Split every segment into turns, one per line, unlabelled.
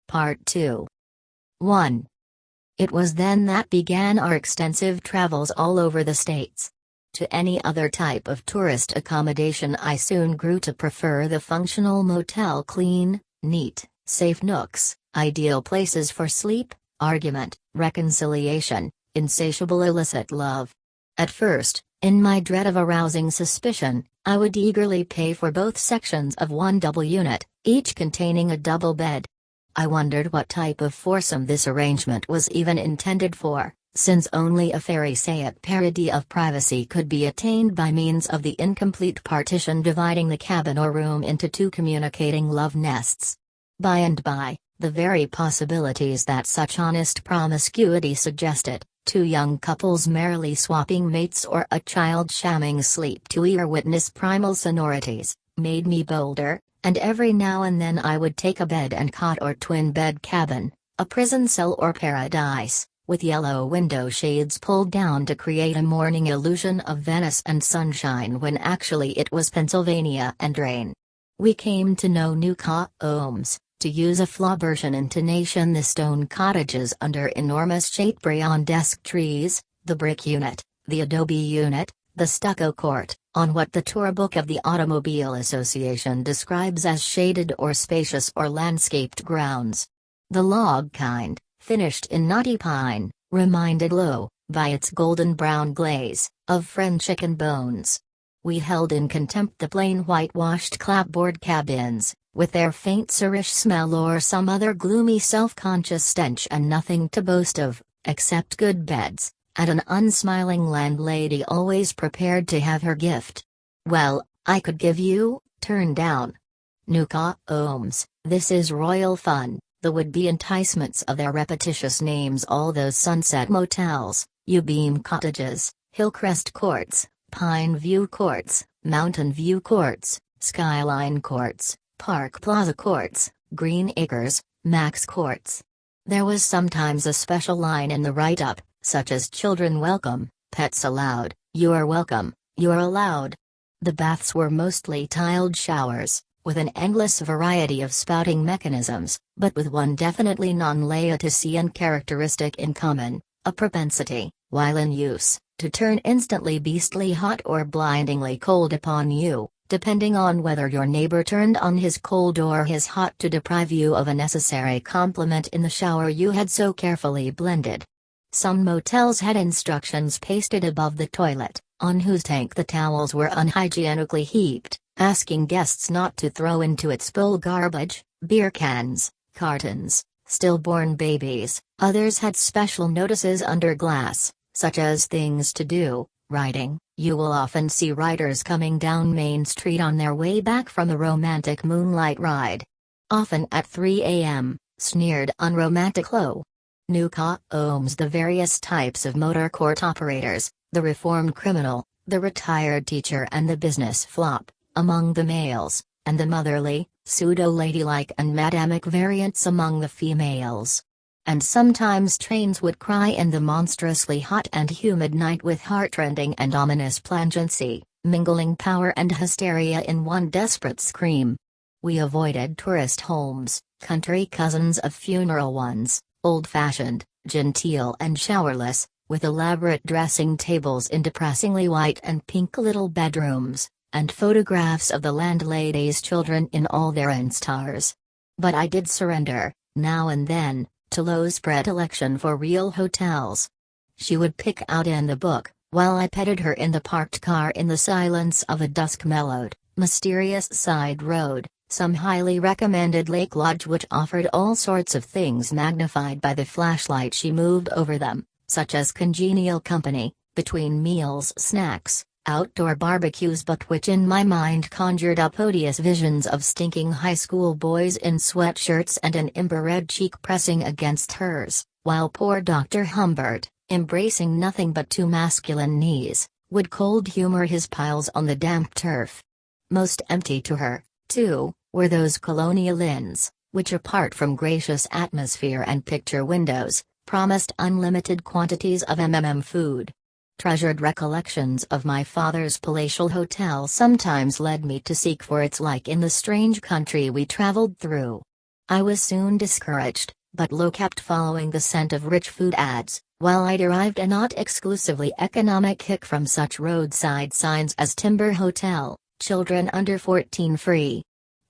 Part 2. 1. It was then that began our extensive travels all over the States. To any other type of tourist accommodation I soon grew to prefer the functional motel, clean, neat, safe nooks, ideal places for sleep, argument, reconciliation, insatiable illicit love. At first, in my dread of arousing suspicion, I would eagerly pay for both sections of one double unit, each containing a double bed. I wondered what type of foursome this arrangement was even intended for, since only a fairy-say-it parody of privacy could be attained by means of the incomplete partition dividing the cabin or room into two communicating love nests. By and by, the very possibilities that such honest promiscuity suggested, two young couples merrily swapping mates or a child shamming sleep to ear witness primal sonorities, made me bolder, and every now and then I would take a bed and cot or twin-bed cabin, a prison cell or paradise, with yellow window shades pulled down to create a morning illusion of Venice and sunshine when actually it was Pennsylvania and rain. We came to know new homes, to use a Flaubertian intonation, the stone cottages under enormous Chateaubriand-esque trees, the brick unit, the adobe unit, the stucco court, on what the tour book of the Automobile Association describes as shaded or spacious or landscaped grounds. The log kind, finished in knotty pine, reminded Lo, by its golden brown glaze, of French chicken bones. We held in contempt the plain whitewashed clapboard cabins, with their faint cerise smell or some other gloomy self-conscious stench and nothing to boast of, except good beds, and an unsmiling landlady always prepared to have her gift. Well, I could give you, turn down. New homes, this is royal fun, the would-be enticements of their repetitious names, all those Sunset Motels, U-Beam Cottages, Hillcrest Courts, Pine View Courts, Mountain View Courts, Skyline Courts, Park Plaza Courts, Green Acres, Max Courts. There was sometimes a special line in the write-up, such as children welcome, pets allowed, you're welcome, you're allowed. The baths were mostly tiled showers, with an endless variety of spouting mechanisms, but with one definitely non-Laodicean characteristic in common, a propensity, while in use, to turn instantly beastly hot or blindingly cold upon you, depending on whether your neighbor turned on his cold or his hot to deprive you of a necessary complement in the shower you had so carefully blended. Some motels had instructions pasted above the toilet, on whose tank the towels were unhygienically heaped, asking guests not to throw into its bowl garbage, beer cans, cartons, stillborn babies. Others had special notices under glass, such as things to do, writing. You will often see riders coming down Main Street on their way back from a romantic moonlight ride. Often at 3 a.m., sneered unromantic Lo. New homes, the various types of motor court operators, the reformed criminal, the retired teacher and the business flop, among the males, and the motherly, pseudo-ladylike and madamic variants among the females. And sometimes trains would cry in the monstrously hot and humid night with heartrending and ominous plangency, mingling power and hysteria in one desperate scream. We avoided tourist homes, country cousins of funeral ones, old-fashioned, genteel and showerless, with elaborate dressing tables in depressingly white and pink little bedrooms, and photographs of the landlady's children in all their instars. But I did surrender, now and then, to Lo's predilection for real hotels. She would pick out in the book, while I petted her in the parked car in the silence of a dusk-mellowed, mysterious side road, some highly recommended lake lodge which offered all sorts of things magnified by the flashlight she moved over them, such as congenial company, between meals, snacks, outdoor barbecues, but which in my mind conjured up odious visions of stinking high school boys in sweatshirts and an infrared cheek pressing against hers, while poor Dr. Humbert, embracing nothing but two masculine knees, would cold humor his piles on the damp turf. Most empty to her, too, were those colonial inns, which apart from gracious atmosphere and picture windows, promised unlimited quantities of food. Treasured recollections of my father's palatial hotel sometimes led me to seek for its like in the strange country we traveled through. I was soon discouraged, but Lo kept following the scent of rich food ads, while I derived a not exclusively economic kick from such roadside signs as Timber Hotel, Children Under 14 Free.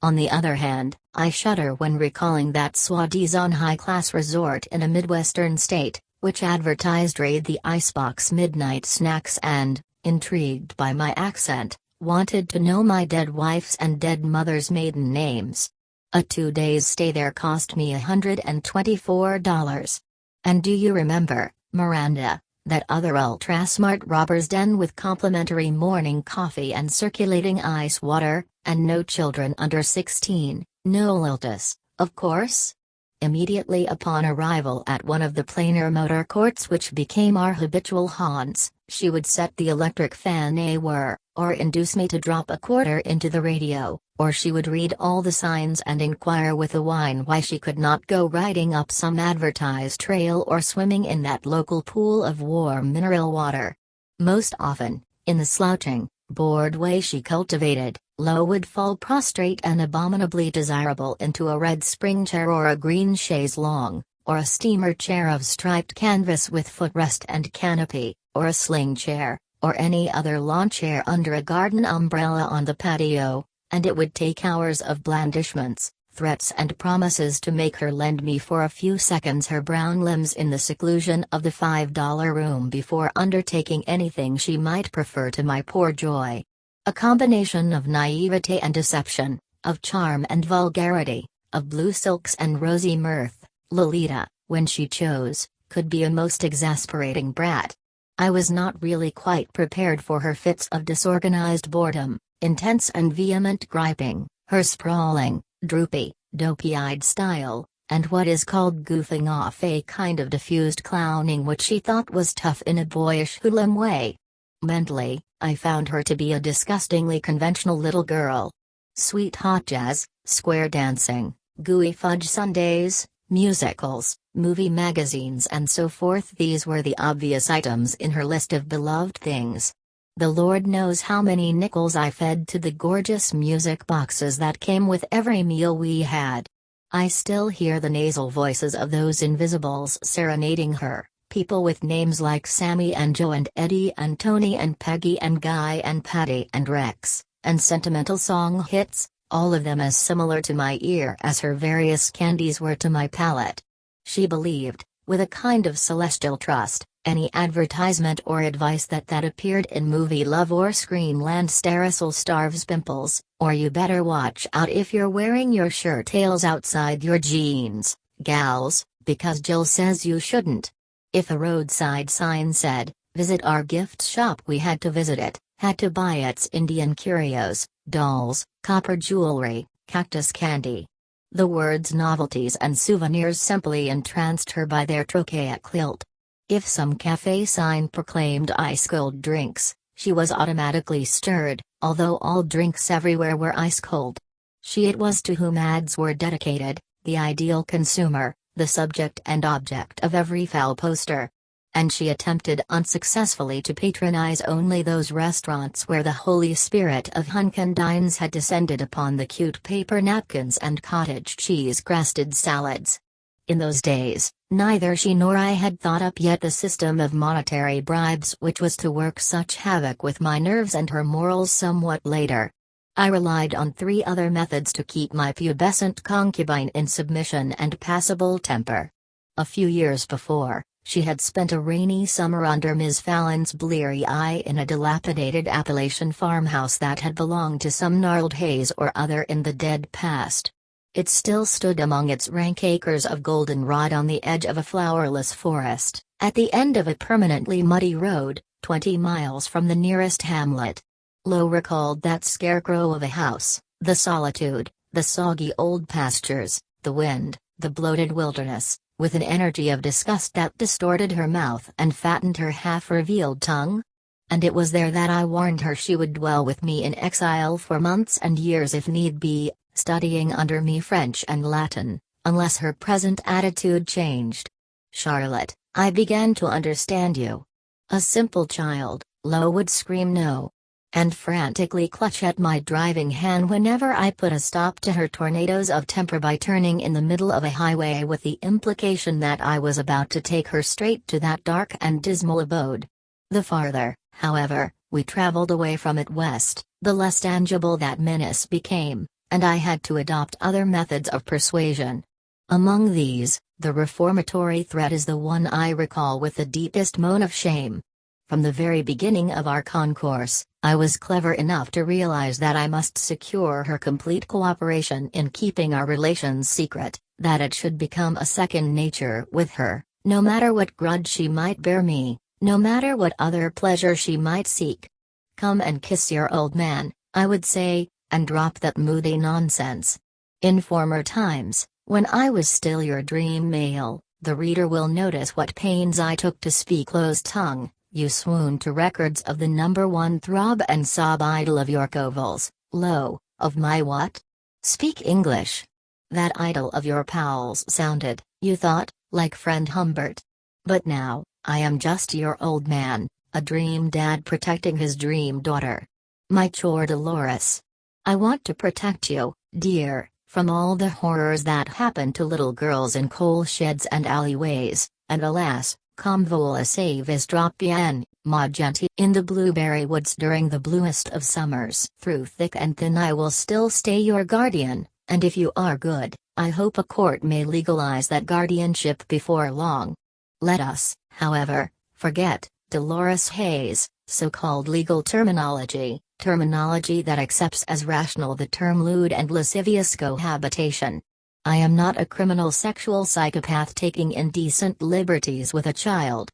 On the other hand, I shudder when recalling that soi-disant high-class resort in a Midwestern state, which advertised raid the icebox midnight snacks and, intrigued by my accent, wanted to know my dead wife's and dead mother's maiden names. A 2 days stay there cost me $124. And do you remember, Miranda, that other ultra-smart robber's den with complimentary morning coffee and circulating ice water, and no children under 16, no Loltas, of course? Immediately upon arrival at one of the plainer motor courts which became our habitual haunts, she would set the electric fan a whir, or induce me to drop a quarter into the radio, or she would read all the signs and inquire with a whine why she could not go riding up some advertised trail or swimming in that local pool of warm mineral water. Most often, in the slouching, bored way she cultivated, Lo would fall prostrate and abominably desirable into a red spring chair or a green chaise longue, or a steamer chair of striped canvas with footrest and canopy, or a sling chair, or any other lawn chair under a garden umbrella on the patio, and it would take hours of blandishments, threats and promises to make her lend me for a few seconds her brown limbs in the seclusion of the $5 room before undertaking anything she might prefer to my poor joy. A combination of naivete and deception, of charm and vulgarity, of blue silks and rosy mirth, Lolita, when she chose, could be a most exasperating brat. I was not really quite prepared for her fits of disorganized boredom, intense and vehement griping, her sprawling, droopy, dopey-eyed style, and what is called goofing off, a kind of diffused clowning which she thought was tough in a boyish hoodlum way. Mentally, I found her to be a disgustingly conventional little girl. Sweet hot jazz, square dancing, gooey fudge sundaes, musicals, movie magazines and so forth, these were the obvious items in her list of beloved things. The Lord knows how many nickels I fed to the gorgeous music boxes that came with every meal we had. I still hear the nasal voices of those invisibles serenading her, people with names like Sammy and Joe and Eddie and Tony and Peggy and Guy and Patty and Rex, and sentimental song hits, all of them as similar to my ear as her various candies were to my palate. She believed, with a kind of celestial trust, any advertisement or advice that appeared in Movie Love or Screenland Sterisil starves pimples, or you better watch out if you're wearing your shirt tails outside your jeans, gals, because Jill says you shouldn't. If a roadside sign said, "Visit our gift shop," we had to visit it, had to buy its Indian curios, dolls, copper jewelry, cactus candy. The words novelties and souvenirs simply entranced her by their trochaic lilt. If some cafe sign proclaimed ice-cold drinks, she was automatically stirred, although all drinks everywhere were ice-cold. She it was to whom ads were dedicated, the ideal consumer, the subject and object of every foul poster. And she attempted unsuccessfully to patronize only those restaurants where the holy spirit of Hunkin Dines had descended upon the cute paper napkins and cottage cheese-crusted salads. In those days, neither she nor I had thought up yet the system of monetary bribes which was to work such havoc with my nerves and her morals somewhat later. I relied on 3 other methods to keep my pubescent concubine in submission and passable temper. A few years before, she had spent a rainy summer under Miss Fallon's bleary eye in a dilapidated Appalachian farmhouse that had belonged to some gnarled Haze or other in the dead past. It still stood among its rank acres of goldenrod on the edge of a flowerless forest, at the end of a permanently muddy road, 20 miles from the nearest hamlet. Lo recalled that scarecrow of a house, the solitude, the soggy old pastures, the wind, the bloated wilderness, with an energy of disgust that distorted her mouth and fattened her half-revealed tongue. And it was there that I warned her she would dwell with me in exile for months and years if need be, studying under me French and Latin, unless her present attitude changed. "Charlotte, I began to understand you." A simple child, Lo would scream no. and frantically clutch at my driving hand whenever I put a stop to her tornadoes of temper by turning in the middle of a highway with the implication that I was about to take her straight to that dark and dismal abode. The farther, however, we traveled away from it west, the less tangible that menace became, and I had to adopt other methods of persuasion. Among these, the reformatory threat is the one I recall with the deepest moan of shame. From the very beginning of our concourse, I was clever enough to realize that I must secure her complete cooperation in keeping our relations secret, that it should become a second nature with her, no matter what grudge she might bear me, no matter what other pleasure she might seek. Come and kiss your old man, I would say, and drop that moody nonsense. In former times, when I was still your dream male, the reader will notice what pains I took to speak close-tongue. You swoon to records of the #1 throb and sob idol of your covels, lo, of my what? Speak English. That idol of your pals sounded, you thought, like friend Humbert. But now, I am just your old man, a dream dad protecting his dream daughter. My chore Dolores. I want to protect you, dear, from all the horrors that happen to little girls in coal sheds and alleyways, and alas, comme vous le savez trop bien, ma gentille. In the blueberry woods during the bluest of summers. Through thick and thin I will still stay your guardian, and if you are good, I hope a court may legalize that guardianship before long. Let us, however, forget Dolores Haze, so-called legal terminology that accepts as rational the term lewd and lascivious cohabitation. I am not a criminal sexual psychopath taking indecent liberties with a child.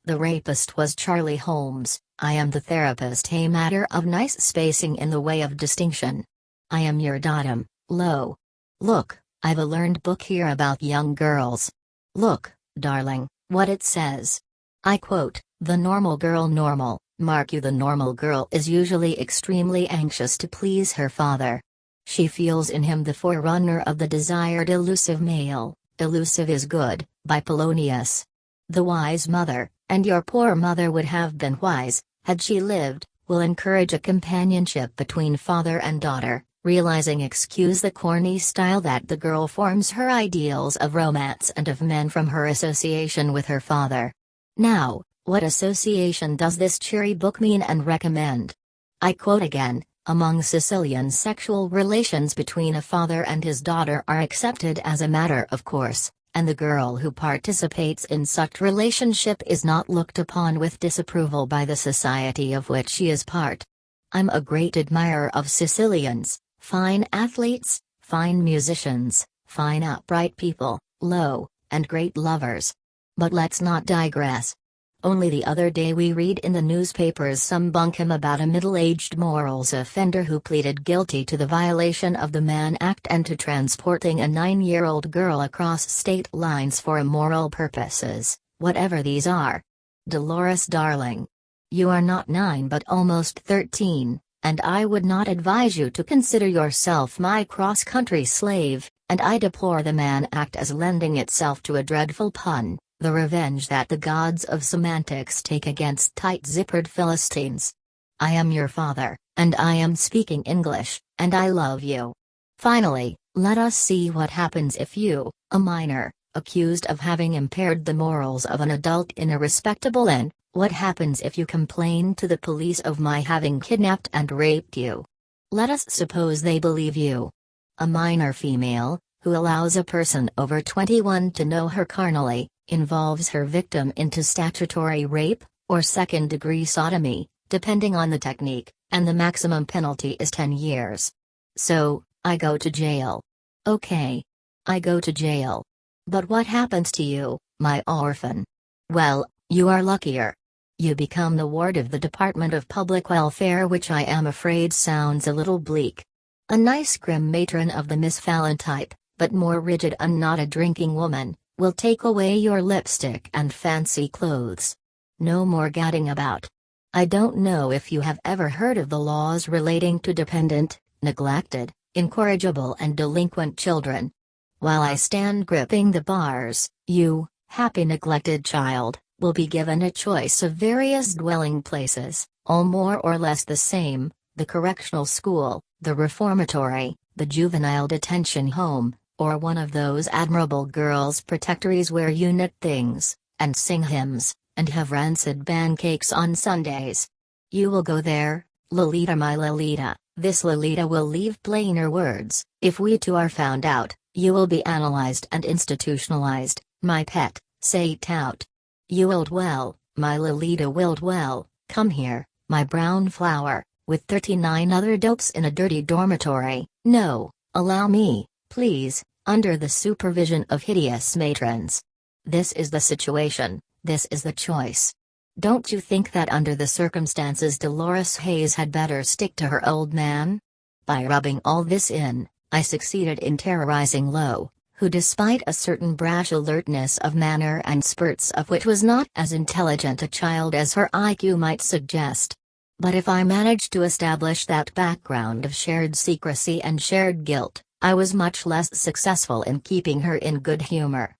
The rapist was Charlie Holmes, I am the therapist, a matter of nice spacing in the way of distinction. I am your datum, lo. Look, I've a learned book here about young girls. Look, darling, what it says. I quote, the normal girl normal, mark you the normal girl is usually extremely anxious to please her father. She feels in him the forerunner of the desired elusive male, elusive is good, by Polonius. The wise mother, and your poor mother would have been wise, had she lived, will encourage a companionship between father and daughter, realizing excuse the corny style that the girl forms her ideals of romance and of men from her association with her father. Now, what association does this cheery book mean and recommend? I quote again. Among Sicilians, sexual relations between a father and his daughter are accepted as a matter of course, and the girl who participates in such relationship is not looked upon with disapproval by the society of which she is part. I'm a great admirer of Sicilians, fine athletes, fine musicians, fine upright people, lo, and great lovers. But let's not digress. Only the other day we read in the newspapers some bunkum about a middle-aged morals offender who pleaded guilty to the violation of the Mann Act and to transporting a 9-year-old girl across state lines for immoral purposes, whatever these are. Dolores darling. You are not 9 but almost 13, and I would not advise you to consider yourself my cross-country slave, and I deplore the Mann Act as lending itself to a dreadful pun. The revenge that the gods of semantics take against tight-zippered Philistines. I am your father, and I am speaking English, and I love you. Finally, let us see what happens if you, a minor, accused of having impaired the morals of an adult in a respectable inn, what happens if you complain to the police of my having kidnapped and raped you? Let us suppose they believe you. A minor female, who allows a person over 21 to know her carnally, involves her victim into statutory rape, or second-degree sodomy, depending on the technique, and the maximum penalty is 10 years. So, I go to jail. Okay. I go to jail. But what happens to you, my orphan? Well, you are luckier. You become the ward of the Department of Public Welfare, which I am afraid sounds a little bleak. A nice grim matron of the Miss Fallon type, but more rigid and not a drinking woman, will take away your lipstick and fancy clothes. No more gadding about. I don't know if you have ever heard of the laws relating to dependent, neglected, incorrigible and delinquent children. While I stand gripping the bars, you, happy neglected child, will be given a choice of various dwelling places, all more or less the same: the correctional school, the reformatory, the juvenile detention home, or one of those admirable girls' protectories where you knit things, and sing hymns, and have rancid pancakes on Sundays. You will go there, Lolita, my Lolita. This Lolita will leave plainer words: if we two are found out, you will be analyzed and institutionalized, my pet, say tout. You willed well, my Lolita willed well, come here, my brown flower, with 39 other dopes in a dirty dormitory. No, allow me, please, under the supervision of hideous matrons. This is the situation, this is the choice. Don't you think that under the circumstances Dolores Haze had better stick to her old man? By rubbing all this in, I succeeded in terrorizing Lo, who despite a certain brash alertness of manner and spurts of wit was not as intelligent a child as her IQ might suggest. But if I managed to establish that background of shared secrecy and shared guilt, I was much less successful in keeping her in good humor.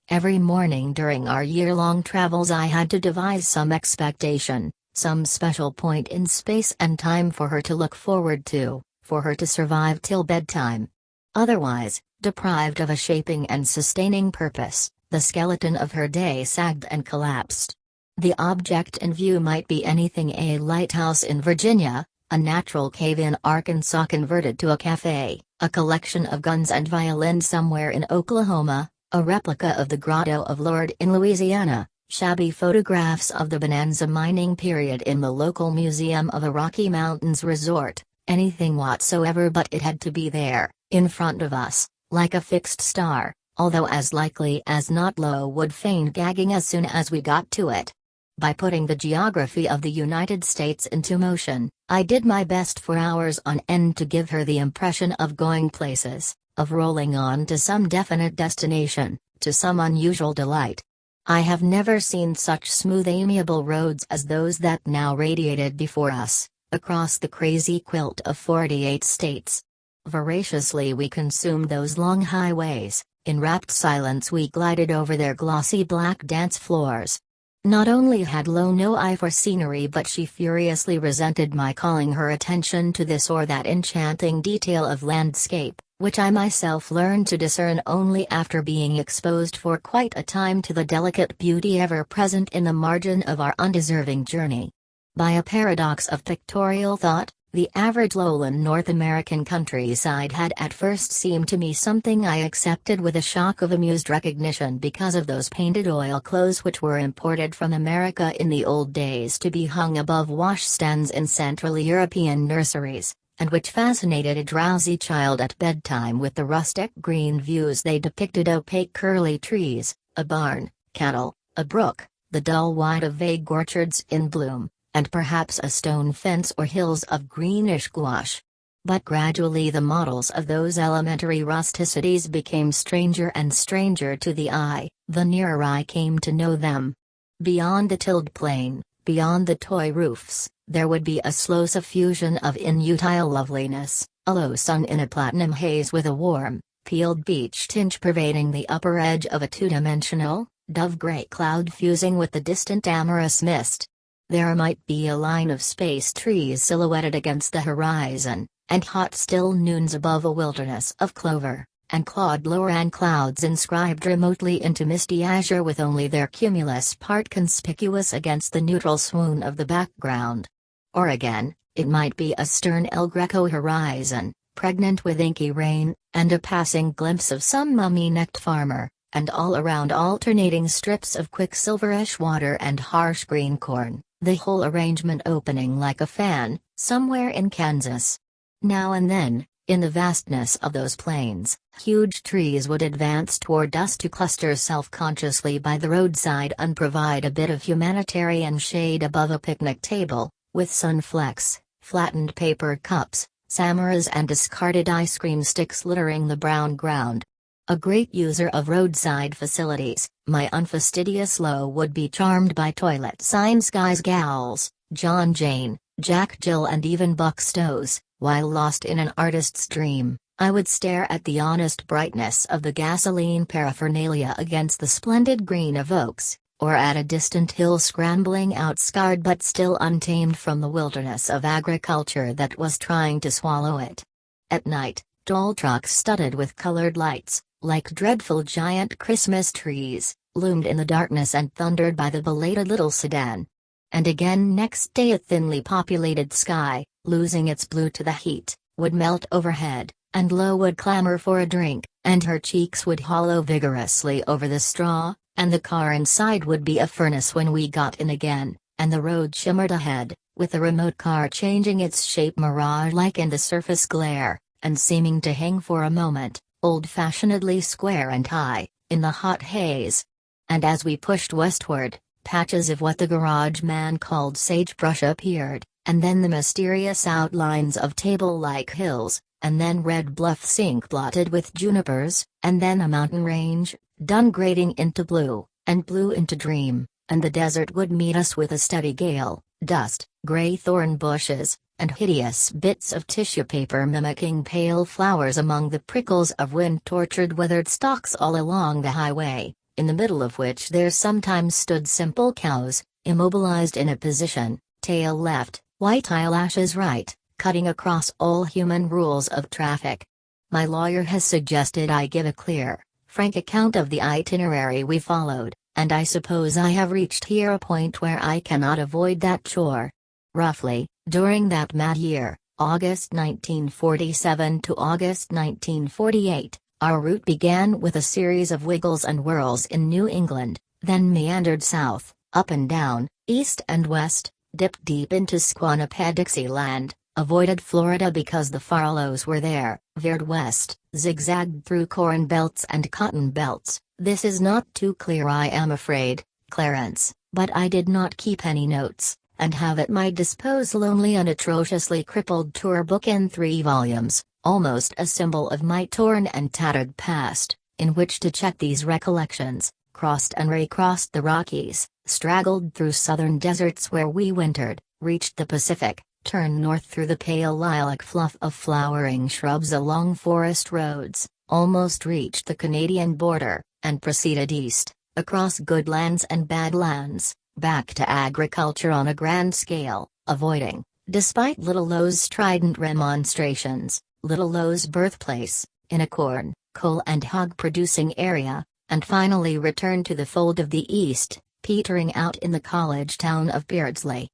Every morning during our year-long travels I had to devise some expectation, some special point in space and time for her to look forward to, for her to survive till bedtime. Otherwise, deprived of a shaping and sustaining purpose, the skeleton of her day sagged and collapsed. The object in view might be anything: a lighthouse in Virginia, a natural cave in Arkansas converted to a cafe, a collection of guns and violins somewhere in Oklahoma, a replica of the Grotto of Lourdes in Louisiana, shabby photographs of the Bonanza mining period in the local museum of a Rocky Mountains resort, anything whatsoever, but it had to be there, in front of us, like a fixed star, although as likely as not Lo would feign gagging as soon as we got to it. By putting the geography of the United States into motion, I did my best for hours on end to give her the impression of going places, of rolling on to some definite destination, to some unusual delight. I have never seen such smooth amiable roads as those that now radiated before us, across the crazy quilt of 48 states. Voraciously we consumed those long highways, in rapt silence we glided over their glossy black dance floors. Not only had Lo no eye for scenery, but she furiously resented my calling her attention to this or that enchanting detail of landscape, which I myself learned to discern only after being exposed for quite a time to the delicate beauty ever present in the margin of our undeserving journey. By a paradox of pictorial thought, the average lowland North American countryside had at first seemed to me something I accepted with a shock of amused recognition because of those painted oilcloths which were imported from America in the old days to be hung above washstands in Central European nurseries, and which fascinated a drowsy child at bedtime with the rustic green views they depicted: opaque curly trees, a barn, cattle, a brook, the dull white of vague orchards in bloom, and perhaps a stone fence or hills of greenish gouache. But gradually the models of those elementary rusticities became stranger and stranger to the eye, the nearer I came to know them. Beyond the tilled plain, beyond the toy roofs, there would be a slow suffusion of inutile loveliness, a low sun in a platinum haze with a warm, peeled beach tinge pervading the upper edge of a two-dimensional, dove-gray cloud fusing with the distant amorous mist. There might be a line of space trees silhouetted against the horizon, and hot still noons above a wilderness of clover, and clawed lowland clouds inscribed remotely into misty azure with only their cumulus part conspicuous against the neutral swoon of the background. Or again, it might be a stern El Greco horizon, pregnant with inky rain, and a passing glimpse of some mummy-necked farmer, and all around alternating strips of quicksilverish water and harsh green corn, the whole arrangement opening like a fan, somewhere in Kansas. Now and then, in the vastness of those plains, huge trees would advance toward us to cluster self-consciously by the roadside and provide a bit of humanitarian shade above a picnic table, with sunflecks, flattened paper cups, samaras and discarded ice cream sticks littering the brown ground. A great user of roadside facilities, my unfastidious Lo would be charmed by toilet signs, guys, gals, John, Jane, Jack, Jill and even Buck Stows. While lost in an artist's dream, I would stare at the honest brightness of the gasoline paraphernalia against the splendid green of oaks, or at a distant hill scrambling out scarred but still untamed from the wilderness of agriculture that was trying to swallow it. At night, tall trucks studded with colored lights, like dreadful giant Christmas trees, loomed in the darkness and thundered by the belated little sedan. And again next day a thinly populated sky, losing its blue to the heat, would melt overhead, and Lo would clamor for a drink, and her cheeks would hollow vigorously over the straw, and the car inside would be a furnace when we got in again, and the road shimmered ahead, with the remote car changing its shape mirage-like in the surface glare, and seeming to hang for a moment, old-fashionedly square and high, in the hot haze. And as we pushed westward, patches of what the garage man called sagebrush appeared, and then the mysterious outlines of table-like hills, and then red bluffs ink-blotted with junipers, and then a mountain range, done grading into blue, and blue into dream, and the desert would meet us with a steady gale, dust, gray thorn bushes, and hideous bits of tissue paper mimicking pale flowers among the prickles of wind-tortured weathered stalks all along the highway, in the middle of which there sometimes stood simple cows, immobilized in a position, tail left, white eyelashes right, cutting across all human rules of traffic. My lawyer has suggested I give a clear, frank account of the itinerary we followed, and I suppose I have reached here a point where I cannot avoid that chore. Roughly, during that mad year, August 1947 to August 1948, our route began with a series of wiggles and whirls in New England, then meandered south, up and down, east and west, dipped deep into Squanapay-Dixieland, avoided Florida because the Farlows were there, veered west, zigzagged through corn belts and cotton belts. This is not too clear, I am afraid, Clarence, but I did not keep any notes, and have at my disposal only an atrociously crippled tour book in 3 volumes, almost a symbol of my torn and tattered past, in which to check these recollections, crossed and recrossed the Rockies, straggled through southern deserts where we wintered, reached the Pacific, turned north through the pale lilac fluff of flowering shrubs along forest roads, almost reached the Canadian border, and proceeded east, across good lands and bad lands, back to agriculture on a grand scale, avoiding, despite Little Lo's strident remonstrations, Little Lo's birthplace, in a corn, coal and hog producing area, and finally returned to the fold of the East, petering out in the college town of Beardsley.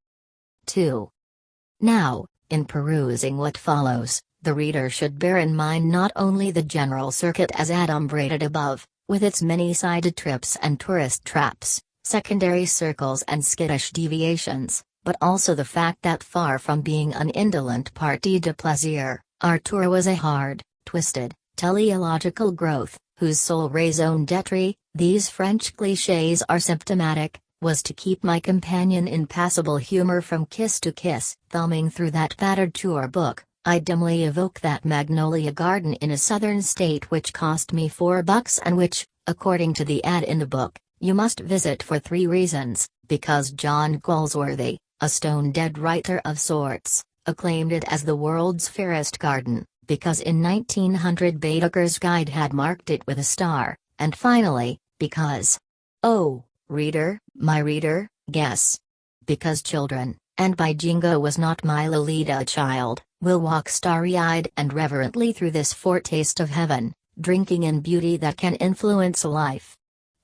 2. Now, in perusing what follows, the reader should bear in mind not only the general circuit as adumbrated above, with its many-sided trips and tourist traps, secondary circles and skittish deviations, but also the fact that far from being an indolent partie de plaisir, our tour was a hard, twisted, teleological growth, whose sole raison d'etre, these French clichés are symptomatic, was to keep my companion in passable humor from kiss to kiss. Thumbing through that battered tour book, I dimly evoke that magnolia garden in a southern state which cost me $4 and which, according to the ad in the book, you must visit for 3 reasons, because John Galsworthy, a stone-dead writer of sorts, acclaimed it as the world's fairest garden, because in 1900 Baedeker's guide had marked it with a star, and finally, because... Oh, reader, my reader, guess. Because children, and by Jingo was not my Lolita a child, will walk starry-eyed and reverently through this foretaste of heaven, drinking in beauty that can influence a life.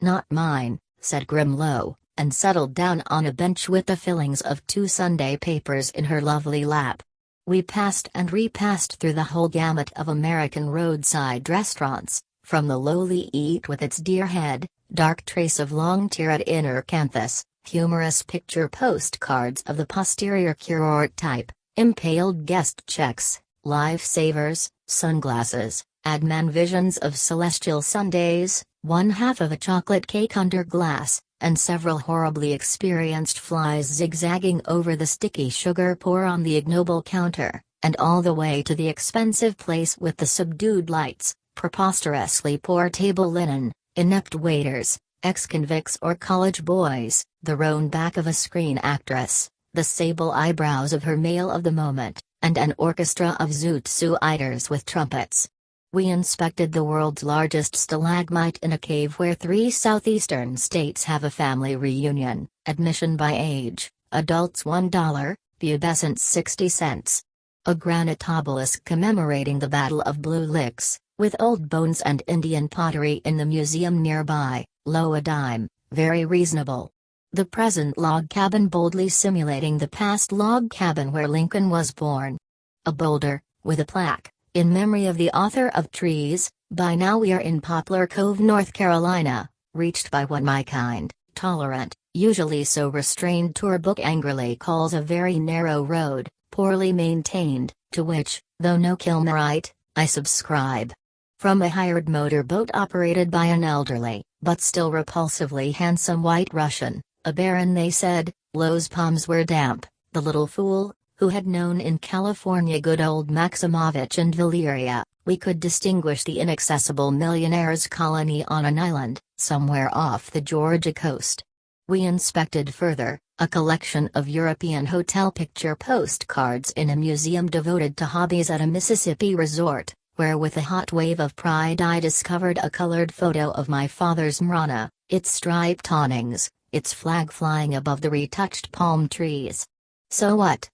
Not mine, said Grimlow, and settled down on a bench with the fillings of 2 Sunday papers in her lovely lap. We passed and repassed through the whole gamut of American roadside restaurants, from the lowly Eat with its deer head, dark trace of long-tiered inner canthus, humorous picture postcards of the posterior curort type, impaled guest checks, life-savers, sunglasses, Adman visions of celestial Sundays, 1/2 of a chocolate cake under glass, and several horribly experienced flies zigzagging over the sticky sugar pour on the ignoble counter, and all the way to the expensive place with the subdued lights, preposterously poor table linen, inept waiters, ex-convicts or college boys, the roan back of a screen actress, the sable eyebrows of her male of the moment, and an orchestra of zoot suiters with trumpets. We inspected the world's largest stalagmite in a cave where 3 southeastern states have a family reunion, admission by age, adults $1, pubescents 60 cents. A granite obelisk commemorating the Battle of Blue Licks, with old bones and Indian pottery in the museum nearby, low a dime, very reasonable. The present log cabin boldly simulating the past log cabin where Lincoln was born. A boulder, with a plaque, in memory of the author of Trees, by now we are in Poplar Cove, North Carolina, reached by what my kind, tolerant, usually so restrained tour book angrily calls a very narrow road, poorly maintained, to which, though no Kilmerite, I subscribe. From a hired motorboat operated by an elderly, but still repulsively handsome white Russian, a baron they said, Lowe's palms were damp, the little fool, who had known in California good old Maximovich and Valeria, we could distinguish the inaccessible millionaire's colony on an island, somewhere off the Georgia coast. We inspected further, a collection of European hotel picture postcards in a museum devoted to hobbies at a Mississippi resort, where with a hot wave of pride I discovered a colored photo of my father's Mrana, its striped awnings, its flag flying above the retouched palm trees. "So what?"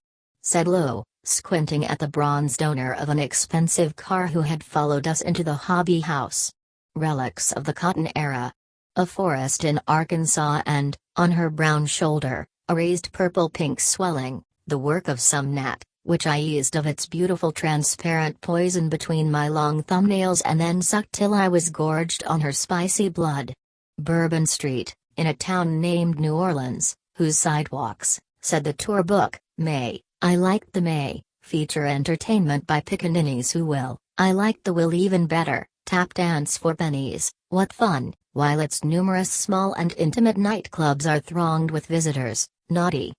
said Lou, squinting at the bronzed owner of an expensive car who had followed us into the hobby house. Relics of the cotton era. A forest in Arkansas and, on her brown shoulder, a raised purple-pink swelling, the work of some gnat, which I eased of its beautiful transparent poison between my long thumbnails and then sucked till I was gorged on her spicy blood. Bourbon Street, in a town named New Orleans, whose sidewalks, said the tour book, may, I liked the may, feature entertainment by pickaninnies who will even better, tap dance for pennies, what fun, while its numerous small and intimate nightclubs are thronged with visitors, naughty.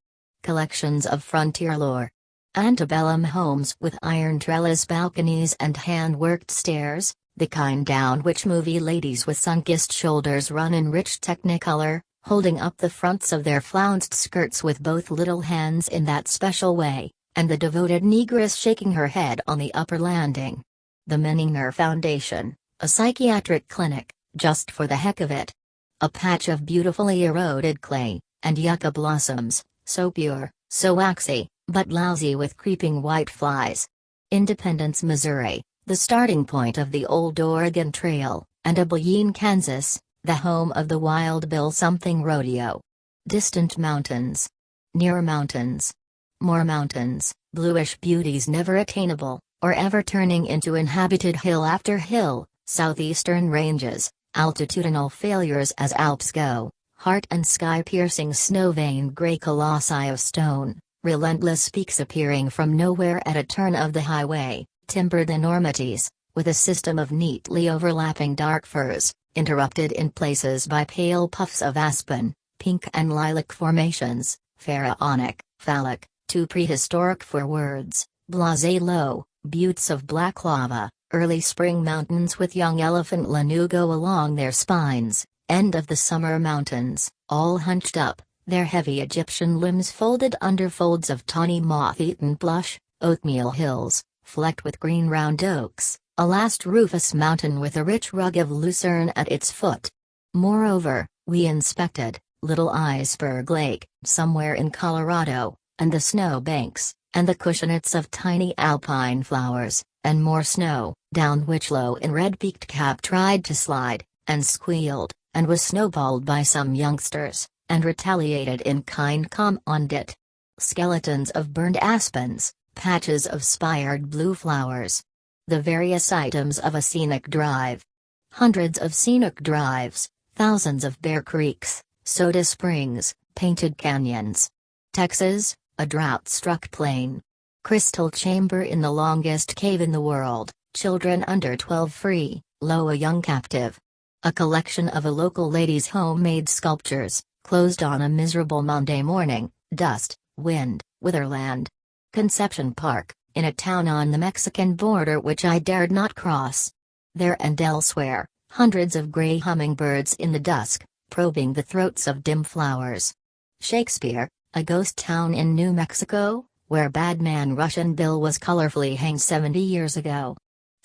Collections of frontier lore. Antebellum homes with iron trellis balconies and hand-worked stairs, the kind down which movie ladies with sun-kissed shoulders run in rich technicolor, holding up the fronts of their flounced skirts with both little hands in that special way, and the devoted negress shaking her head on the upper landing. The Menninger Foundation, a psychiatric clinic, just for the heck of it. A patch of beautifully eroded clay, and yucca blossoms, so pure, so waxy, but lousy with creeping white flies. Independence, Missouri, the starting point of the old Oregon Trail, and Abilene, Kansas, the home of the Wild Bill Something Rodeo. Distant mountains. Near mountains. More mountains, bluish beauties never attainable, or ever turning into inhabited hill after hill, southeastern ranges, altitudinal failures as Alps go, heart and sky-piercing snow-veined gray colossi of stone, relentless peaks appearing from nowhere at a turn of the highway, timbered enormities, with a system of neatly overlapping dark firs, interrupted in places by pale puffs of aspen, pink and lilac formations, pharaonic, phallic, too prehistoric for words, blasé low, buttes of black lava, early spring mountains with young elephant lanugo along their spines, end of the summer mountains, all hunched up, their heavy Egyptian limbs folded under folds of tawny moth-eaten blush, oatmeal hills, flecked with green round oaks, a last rufous mountain with a rich rug of lucerne at its foot. Moreover, we inspected Little Iceberg Lake, somewhere in Colorado, and the snow banks, and the cushionnets of tiny alpine flowers, and more snow, down which Low in red-peaked cap tried to slide, and squealed, and was snowballed by some youngsters, and retaliated in kind on it. Skeletons of burned aspens, patches of spired blue flowers. The various items of a scenic drive. Hundreds of scenic drives, thousands of bear creeks, soda springs, painted canyons. Texas, a drought-struck plain. Crystal chamber in the longest cave in the world, children under 12 free, Low a young captive. A collection of a local lady's homemade sculptures, closed on a miserable Monday morning, dust, wind, witherland. Conception Park, in a town on the Mexican border which I dared not cross. There and elsewhere, hundreds of gray hummingbirds in the dusk, probing the throats of dim flowers. Shakespeare, a ghost town in New Mexico, where Badman Russian Bill was colorfully hanged 70 years ago.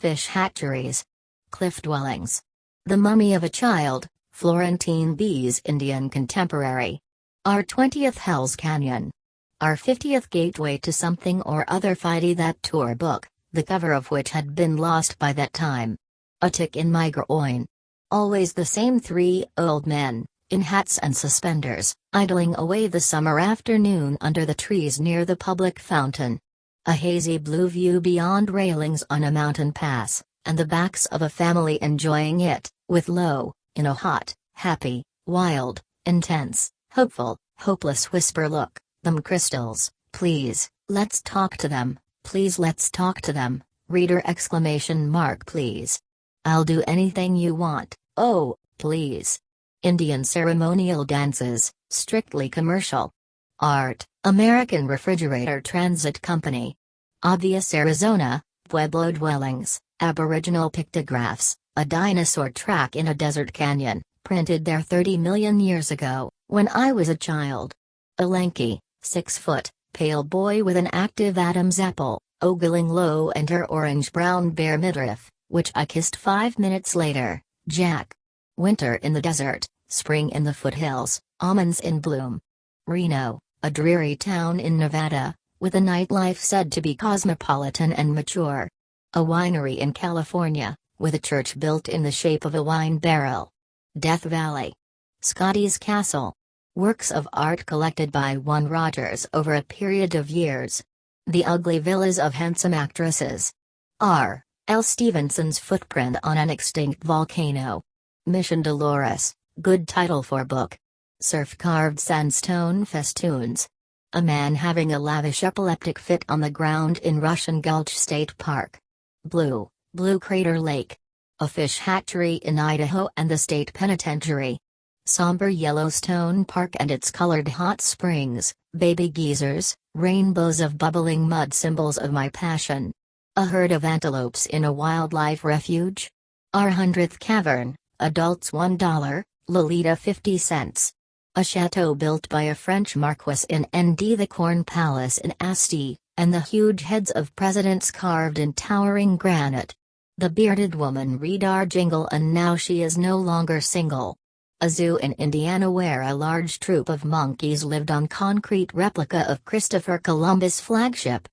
Fish hatcheries. Cliff dwellings. The Mummy of a Child, Florentine B's Indian contemporary. Our 20th Hell's Canyon. Our 50th Gateway to Something or Other. Fighty that tour book, the cover of which had been lost by that time. A tick in my groin. Always the same three old men, in hats and suspenders, idling away the summer afternoon under the trees near the public fountain. A hazy blue view beyond railings on a mountain pass, and the backs of a family enjoying it, with low, in a hot, happy, wild, intense, hopeful, hopeless whisper. Look, them crystals, please, let's talk to them, please let's talk to them, reader exclamation mark please. I'll do anything you want, oh, please. Indian ceremonial dances, strictly commercial. Art, American Refrigerator Transit Company. Obvious Arizona, Pueblo dwellings, Aboriginal pictographs, a dinosaur track in a desert canyon, printed there 30 million years ago, when I was a child. A lanky, 6-foot, pale boy with an active Adam's apple, ogling low and her orange-brown bare midriff, which I kissed 5 minutes later. Jack. Winter in the desert, spring in the foothills, almonds in bloom. Reno, a dreary town in Nevada, with a nightlife said to be cosmopolitan and mature. A winery in California, with a church built in the shape of a wine barrel. Death Valley. Scotty's Castle. Works of art collected by one Rogers over a period of years. The ugly villas of handsome actresses. R. L. Stevenson's footprint on an extinct volcano. Mission Dolores, good title for book. Surf-carved sandstone festoons. A man having a lavish epileptic fit on the ground in Russian Gulch State Park. Blue Crater Lake. A fish hatchery in Idaho and the state penitentiary. Somber Yellowstone Park and its colored hot springs, baby geysers, rainbows of bubbling mud, symbols of my passion. A herd of antelopes in a wildlife refuge. Our 100th Cavern, adults $1, Lolita 50 cents. A chateau built by a French marquis in Nd. The Corn Palace in Asti, and the huge heads of presidents carved in towering granite. The bearded woman read our jingle and now she is no longer single. A zoo in Indiana where a large troop of monkeys lived on concrete replica of Christopher Columbus' flagship.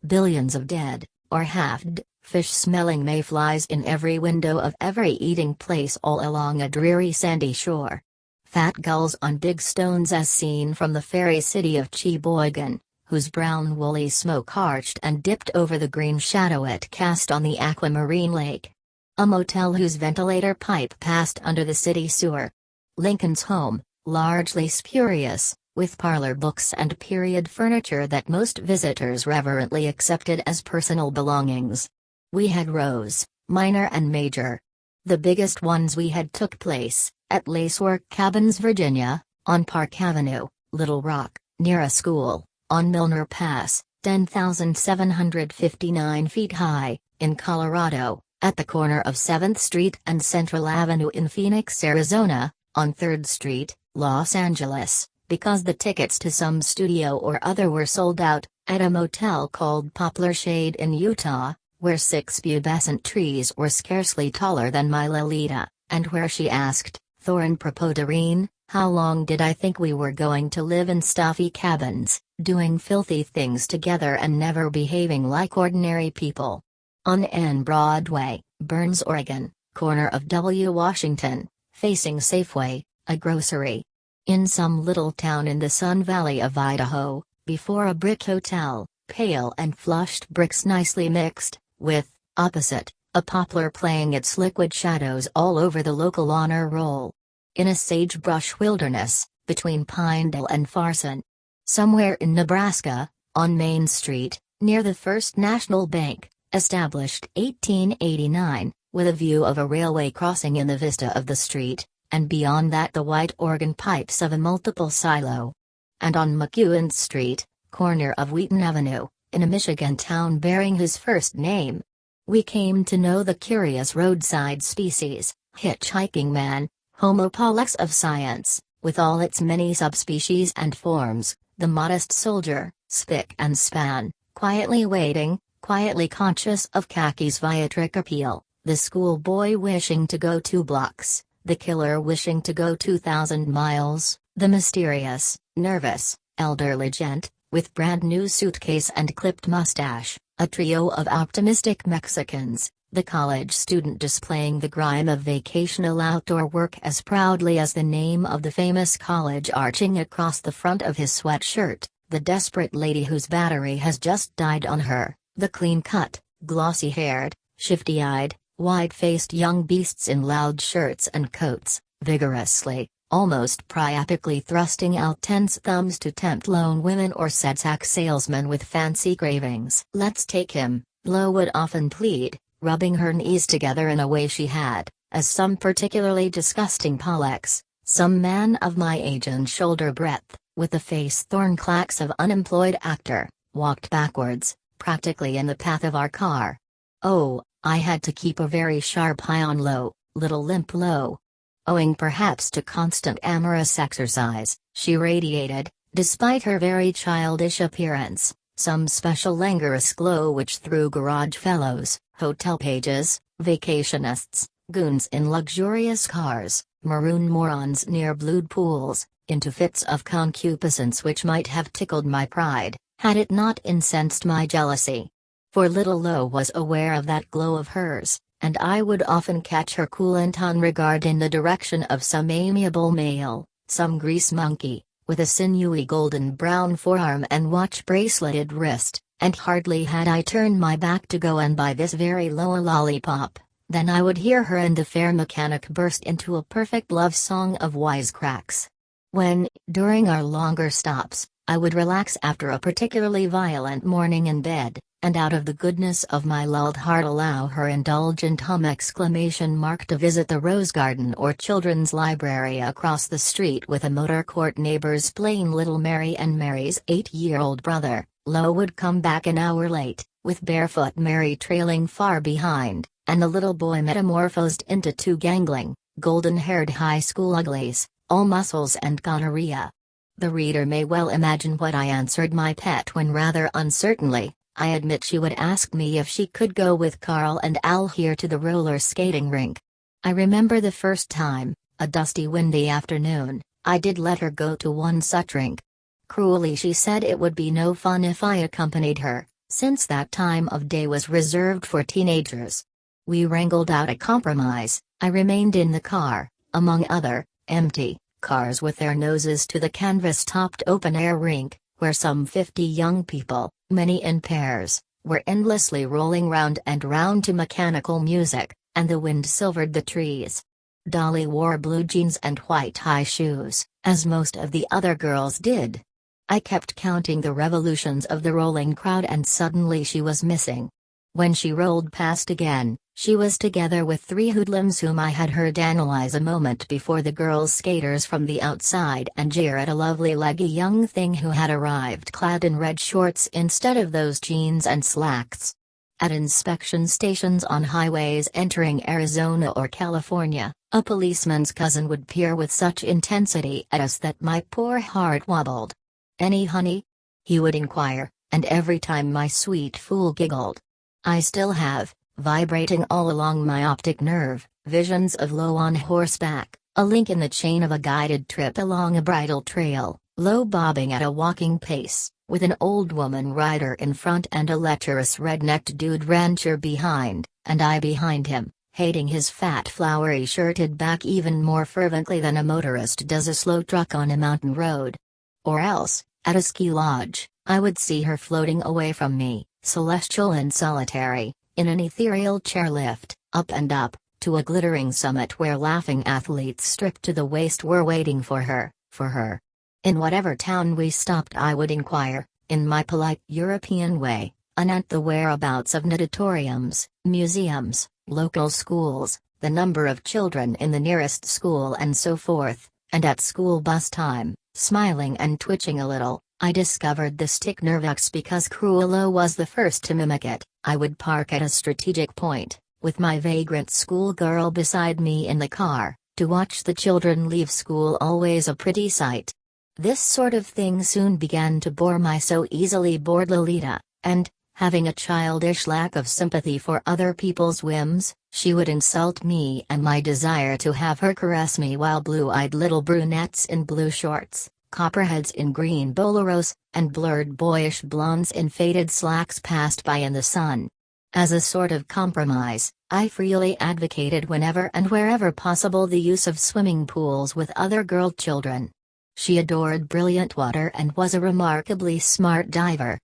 Billions of dead, or half-dead, fish-smelling mayflies in every window of every eating place all along a dreary sandy shore. Fat gulls on big stones as seen from the fairy city of Sheboygan, whose brown woolly smoke arched and dipped over the green shadow it cast on the aquamarine lake. A motel whose ventilator pipe passed under the city sewer. Lincoln's home, largely spurious, with parlor books and period furniture that most visitors reverently accepted as personal belongings. We had rows, minor and major. The biggest ones we had took place at Lacework Cabins, Virginia, on Park Avenue, Little Rock, near a school, on Milner Pass, 10,759 feet high, in Colorado, at the corner of 7th Street and Central Avenue in Phoenix, Arizona, on 3rd Street, Los Angeles, because the tickets to some studio or other were sold out, at a motel called Poplar Shade in Utah, where 6 pubescent trees were scarcely taller than my Lolita, and where she asked, Thorin Propodorine, how long did I think we were going to live in stuffy cabins, doing filthy things together and never behaving like ordinary people? On N Broadway, Burns, Oregon, corner of W. Washington, facing Safeway, a grocery. In some little town in the Sun Valley of Idaho, before a brick hotel, pale and flushed bricks nicely mixed, with, opposite, a poplar playing its liquid shadows all over the local honor roll. In a sagebrush wilderness, between Pinedale and Farson. Somewhere in Nebraska, on Main Street, near the First National Bank, established 1889, with a view of a railway crossing in the vista of the street, and beyond that the white organ pipes of a multiple silo. And on McEwen Street, corner of Wheaton Avenue, in a Michigan town bearing his first name. We came to know the curious roadside species, hitchhiking man, Homo pollux of science, with all its many subspecies and forms, the modest soldier, spick and span, quietly waiting, quietly conscious of Kaki's viatric appeal, the schoolboy wishing to go 2 blocks, the killer wishing to go 2,000 miles, the mysterious, nervous, elderly gent, with brand new suitcase and clipped mustache, a trio of optimistic Mexicans, the college student displaying the grime of vacational outdoor work as proudly as the name of the famous college arching across the front of his sweatshirt, the desperate lady whose battery has just died on her, the clean-cut, glossy-haired, shifty-eyed, wide-faced young beasts in loud shirts and coats, vigorously, almost priapically thrusting out tense thumbs to tempt lone women or setsack salesmen with fancy cravings. "Let's take him," Lo would often plead, rubbing her knees together in a way she had, as some particularly disgusting Pollex, some man of my age and shoulder breadth, with the face thornclacks of unemployed actor, walked backwards, practically in the path of our car. Oh, I had to keep a very sharp eye on Lo, little limp Lo. Owing perhaps to constant amorous exercise, she radiated, despite her very childish appearance, some special languorous glow which threw garage fellows, hotel pages, vacationists, goons in luxurious cars, maroon morons near blued pools, into fits of concupiscence which might have tickled my pride, had it not incensed my jealousy. For little Lo was aware of that glow of hers, and I would often catch her coolant on regard in the direction of some amiable male, some grease monkey, with a sinewy golden brown forearm and watch-braceleted wrist, and hardly had I turned my back to go and buy this very Lo a lollipop, then I would hear her and the fair mechanic burst into a perfect love song of wisecracks. When, during our longer stops, I would relax after a particularly violent morning in bed, and out of the goodness of my lulled heart allow her indulgent hum to visit the rose garden or children's library across the street with a motor court neighbors playing Little Mary and Mary's 8-year-old brother, Lo would come back an hour late, with barefoot Mary trailing far behind, and the little boy metamorphosed into 2 gangling, golden-haired high school uglies, all muscles and gonorrhea. The reader may well imagine what I answered my pet when rather uncertainly, I admit she would ask me if she could go with Carl and Al here to the roller skating rink. I remember the first time, a dusty windy afternoon, I did let her go to one such rink. Cruelly she said it would be no fun if I accompanied her, since that time of day was reserved for teenagers. We wrangled out a compromise. I remained in the car, among other, empty cars with their noses to the canvas-topped open-air rink, where some 50 young people, many in pairs, were endlessly rolling round and round to mechanical music, and the wind silvered the trees. Dolly wore blue jeans and white high shoes, as most of the other girls did. I kept counting the revolutions of the rolling crowd and suddenly she was missing. When she rolled past again, she was together with 3 hoodlums whom I had heard analyze a moment before the girls' skaters from the outside and jeer at a lovely leggy young thing who had arrived clad in red shorts instead of those jeans and slacks. At inspection stations on highways entering Arizona or California, a policeman's cousin would peer with such intensity at us that my poor heart wobbled. "Any honey?" he would inquire, and every time my sweet fool giggled. I still have, vibrating all along my optic nerve, visions of Lo on horseback, a link in the chain of a guided trip along a bridle trail, Lo bobbing at a walking pace, with an old woman rider in front and a lecherous red-necked dude rancher behind, and I behind him, hating his fat flowery shirted back even more fervently than a motorist does a slow truck on a mountain road. Or else, at a ski lodge, I would see her floating away from me, celestial and solitary, in an ethereal chairlift, up and up, to a glittering summit where laughing athletes stripped to the waist were waiting for her. In whatever town we stopped I would inquire, in my polite European way, anent the whereabouts of natatoriums, museums, local schools, the number of children in the nearest school and so forth, and at school bus time, smiling and twitching a little, I discovered the stick nervux because Cruello was the first to mimic it. I would park at a strategic point, with my vagrant schoolgirl beside me in the car, to watch the children leave school, always a pretty sight. This sort of thing soon began to bore my so easily bored Lolita, and, Having a childish lack of sympathy for other people's whims, she would insult me and my desire to have her caress me while blue-eyed little brunettes in blue shorts, copperheads in green boleros, and blurred boyish blondes in faded slacks passed by in the sun. As a sort of compromise, I freely advocated whenever and wherever possible the use of swimming pools with other girl children. She adored brilliant water and was a remarkably smart diver.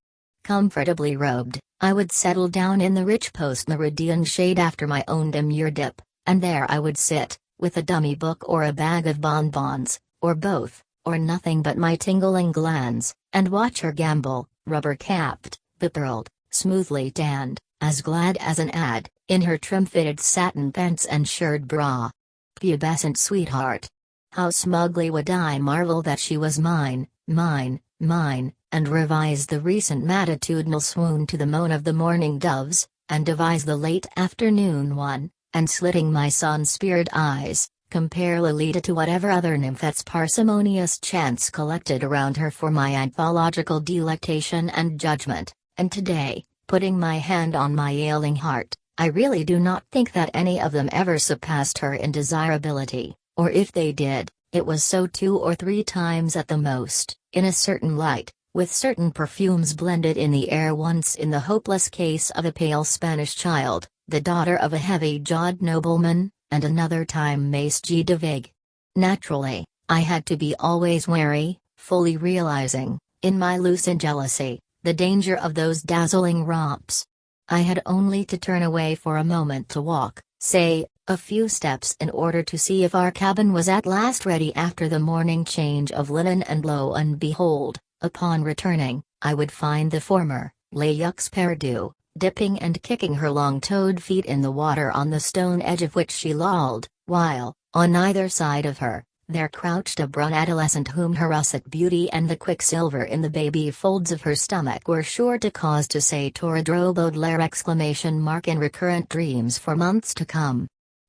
Comfortably robed, I would settle down in the rich post-meridian shade after my own demure dip, and there I would sit, with a dummy book or a bag of bonbons, or both, or nothing but my tingling glands, and watch her gambol, rubber-capped, bepearled, smoothly tanned, as glad as an ad, in her trim-fitted satin pants and shirred bra. Pubescent sweetheart! How smugly would I marvel that she was mine, mine, mine, and revise the recent matitudinal swoon to the moan of the morning doves, and devise the late afternoon one, and slitting my sun-speared eyes, compare Lolita to whatever other nymphets parsimonious chance collected around her for my anthological delectation and judgment, and today, putting my hand on my ailing heart, I really do not think that any of them ever surpassed her in desirability, or if they did, it was so 2 or 3 times at the most, in a certain light, with certain perfumes blended in the air, once in the hopeless case of a pale Spanish child, the daughter of a heavy-jawed nobleman, and another time Mace G. de Vig. Naturally, I had to be always wary, fully realizing, in my lucid jealousy, the danger of those dazzling romps. I had only to turn away for a moment to walk, say, a few steps in order to see if our cabin was at last ready after the morning change of linen, and lo and behold, upon returning, I would find the former, Layux Perdu, dipping and kicking her long-toed feet in the water on the stone edge of which she lolled, while, on either side of her, there crouched a brun adolescent whom her russet beauty and the quicksilver in the baby folds of her stomach were sure to cause to say Torridro Baudelaire in recurrent dreams for months to come.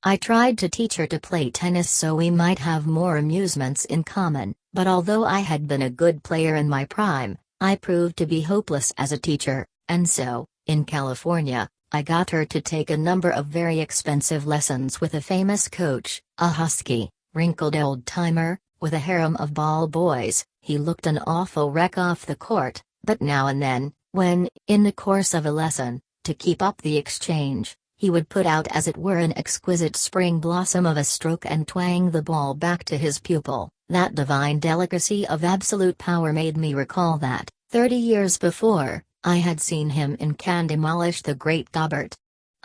I tried to teach her to play tennis so we might have more amusements in common, but although I had been a good player in my prime, I proved to be hopeless as a teacher, and so, in California, I got her to take a number of very expensive lessons with a famous coach, a husky, wrinkled old-timer, with a harem of ball boys. He looked an awful wreck off the court, but now and then, when, in the course of a lesson, to keep up the exchange, he would put out as it were an exquisite spring blossom of a stroke and twang the ball back to his pupil, that divine delicacy of absolute power made me recall that, 30 years before, I had seen him in Cannes demolish the great Humbert.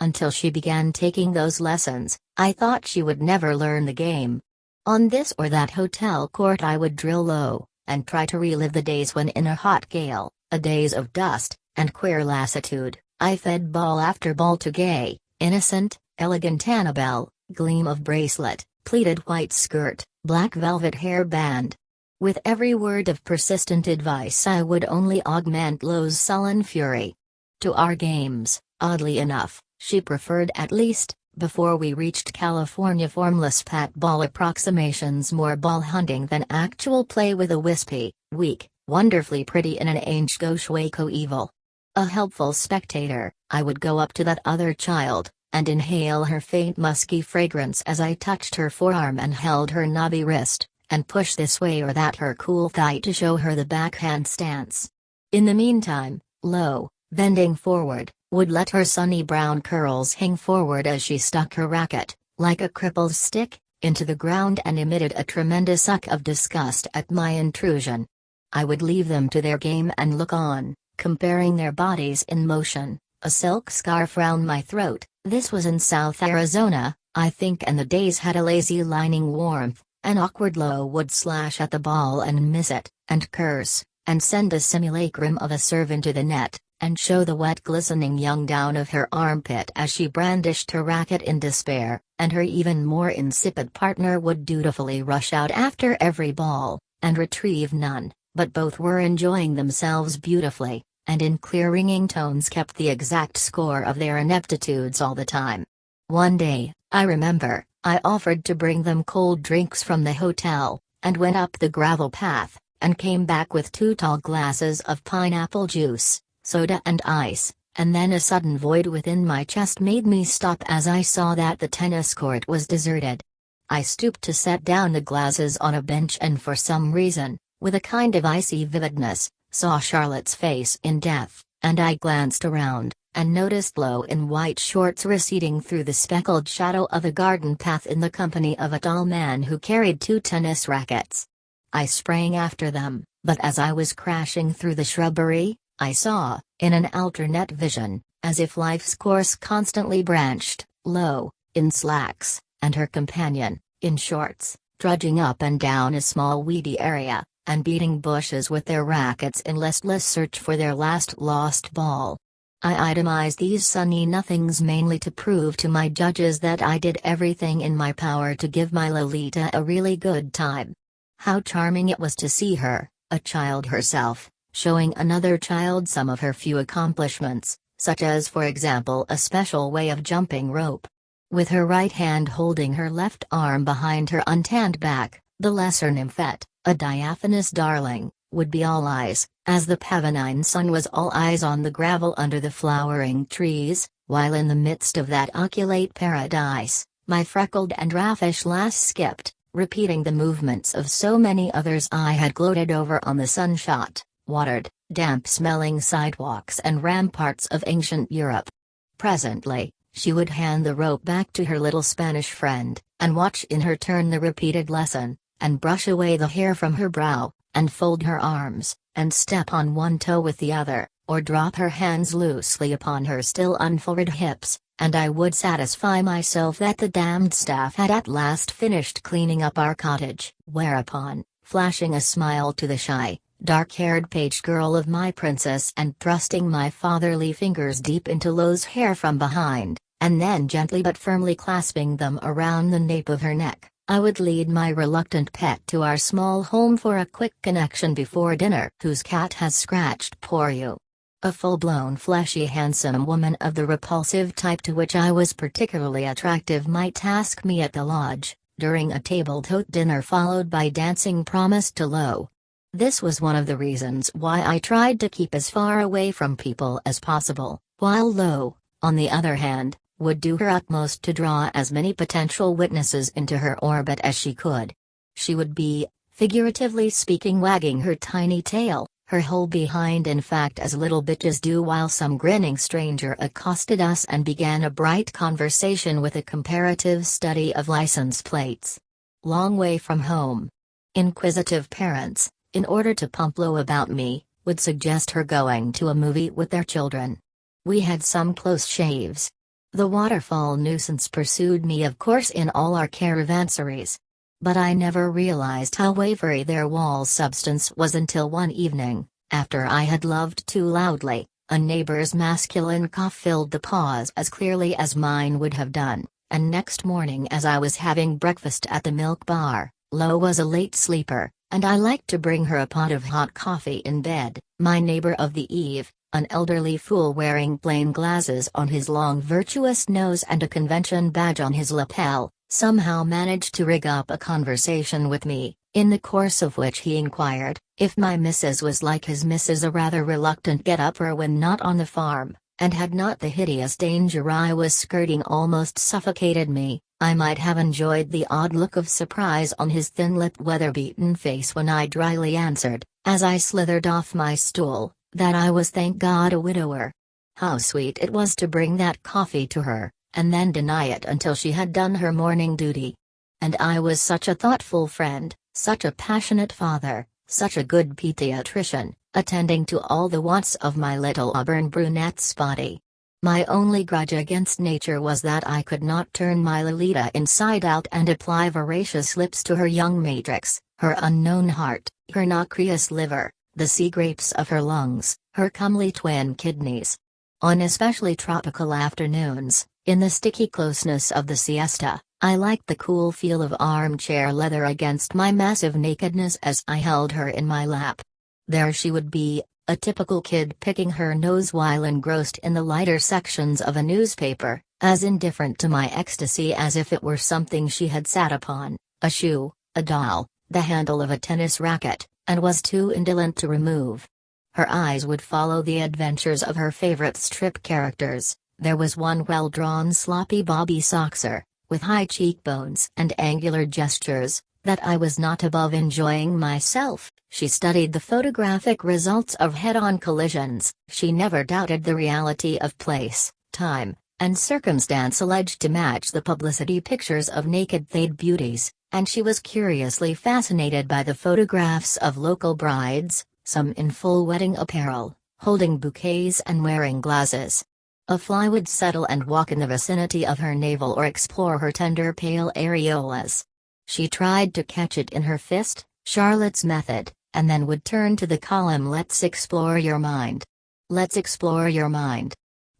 Until she began taking those lessons, I thought she would never learn the game. On this or that hotel court I would drill low, and try to relive the days when in a hot gale, a days of dust, and queer lassitude, I fed ball after ball to gay, innocent, elegant Annabelle, gleam of bracelet, pleated white skirt, black velvet hair band. With every word of persistent advice I would only augment Lo's sullen fury. To our games, oddly enough, she preferred, at least, before we reached California, formless pat ball approximations, more ball hunting than actual play with a wispy, weak, wonderfully pretty in an age gauche way coeval. A helpful spectator, I would go up to that other child, and inhale her faint musky fragrance as I touched her forearm and held her knobby wrist, and push this way or that her cool thigh to show her the backhand stance. In the meantime, Lo, bending forward, would let her sunny brown curls hang forward as she stuck her racket, like a cripple's stick, into the ground and emitted a tremendous suck of disgust at my intrusion. I would leave them to their game and look on, comparing their bodies in motion, a silk scarf round my throat. This was in South Arizona, I think, and the days had a lazy lining warmth. An awkward Lo would slash at the ball and miss it, and curse, and send a simulacrum of a serve into the net, and show the wet glistening young down of her armpit as she brandished her racket in despair, and her even more insipid partner would dutifully rush out after every ball, and retrieve none, but both were enjoying themselves beautifully, and in clear ringing tones kept the exact score of their ineptitudes all the time. One day, I remember, I offered to bring them cold drinks from the hotel, and went up the gravel path, and came back with 2 tall glasses of pineapple juice, soda and ice, and then a sudden void within my chest made me stop as I saw that the tennis court was deserted. I stooped to set down the glasses on a bench and for some reason, with a kind of icy vividness, saw Charlotte's face in depth, and I glanced around, and noticed Lo in white shorts receding through the speckled shadow of a garden path in the company of a tall man who carried 2 tennis rackets. I sprang after them, but as I was crashing through the shrubbery, I saw, in an alternate vision, as if life's course constantly branched, Lo, in slacks, and her companion, in shorts, trudging up and down a small weedy area, and beating bushes with their rackets in listless search for their last lost ball. I itemized these sunny nothings mainly to prove to my judges that I did everything in my power to give my Lolita a really good time. How charming it was to see her, a child herself, showing another child some of her few accomplishments, such as for example a special way of jumping rope. With her right hand holding her left arm behind her untanned back, the lesser nymphette, a diaphanous darling, would be all eyes, as the Pavonine sun was all eyes on the gravel under the flowering trees, while in the midst of that oculate paradise, my freckled and raffish lass skipped, repeating the movements of so many others I had gloated over on the sunshot, watered, damp-smelling sidewalks and ramparts of ancient Europe. Presently, she would hand the rope back to her little Spanish friend, and watch in her turn the repeated lesson, and brush away the hair from her brow, and fold her arms, and step on one toe with the other, or drop her hands loosely upon her still unfolded hips, and I would satisfy myself that the damned staff had at last finished cleaning up our cottage, whereupon, flashing a smile to the shy, dark-haired page girl of my princess and thrusting my fatherly fingers deep into Lo's hair from behind, and then gently but firmly clasping them around the nape of her neck, I would lead my reluctant pet to our small home for a quick connection before dinner. Whose cat has scratched poor you? A full-blown fleshy handsome woman of the repulsive type to which I was particularly attractive might ask me at the lodge, during a table-d'hôte dinner followed by dancing promised to Lo. This was one of the reasons why I tried to keep as far away from people as possible, while Lo, on the other hand, would do her utmost to draw as many potential witnesses into her orbit as she could. She would be, figuratively speaking, wagging her tiny tail, her whole behind in fact, as little bitches do, while some grinning stranger accosted us and began a bright conversation with a comparative study of license plates. Long way from home. Inquisitive parents, in order to pump Lo about me, would suggest her going to a movie with their children. We had some close shaves. The waterfall nuisance pursued me of course in all our caravanseries. But I never realized how wavery their wall substance was until one evening, after I had loved too loudly, a neighbor's masculine cough filled the pause as clearly as mine would have done, and next morning as I was having breakfast at the milk bar, Lo was a late sleeper, and I liked to bring her a pot of hot coffee in bed. My neighbor of the eve, an elderly fool wearing plain glasses on his long virtuous nose and a convention badge on his lapel, somehow managed to rig up a conversation with me, in the course of which he inquired if my missus was like his missus, a rather reluctant get-upper when not on the farm, and had not the hideous danger I was skirting almost suffocated me. I might have enjoyed the odd look of surprise on his thin-lipped weather-beaten face when I dryly answered, as I slithered off my stool, that I was thank God a widower. How sweet it was to bring that coffee to her, and then deny it until she had done her morning duty. And I was such a thoughtful friend, such a passionate father, such a good pediatrician, attending to all the wants of my little auburn brunette Spotty. My only grudge against nature was that I could not turn my Lolita inside out and apply voracious lips to her young matrix, her unknown heart, her nacreous liver, the sea grapes of her lungs, her comely twin kidneys. On especially tropical afternoons, in the sticky closeness of the siesta, I liked the cool feel of armchair leather against my massive nakedness as I held her in my lap. There she would be, a typical kid picking her nose while engrossed in the lighter sections of a newspaper, as indifferent to my ecstasy as if it were something she had sat upon, a shoe, a doll, the handle of a tennis racket, and was too indolent to remove. Her eyes would follow the adventures of her favorite strip characters. There was one well-drawn sloppy Bobby Soxer, with high cheekbones and angular gestures, that I was not above enjoying myself. She studied the photographic results of head-on collisions. She never doubted the reality of place, time, and circumstance alleged to match the publicity pictures of naked Thade beauties, and she was curiously fascinated by the photographs of local brides, some in full wedding apparel, holding bouquets and wearing glasses. A fly would settle and walk in the vicinity of her navel or explore her tender pale areolas. She tried to catch it in her fist, Charlotte's method, and then would turn to the column "Let's explore your mind." Let's explore your mind.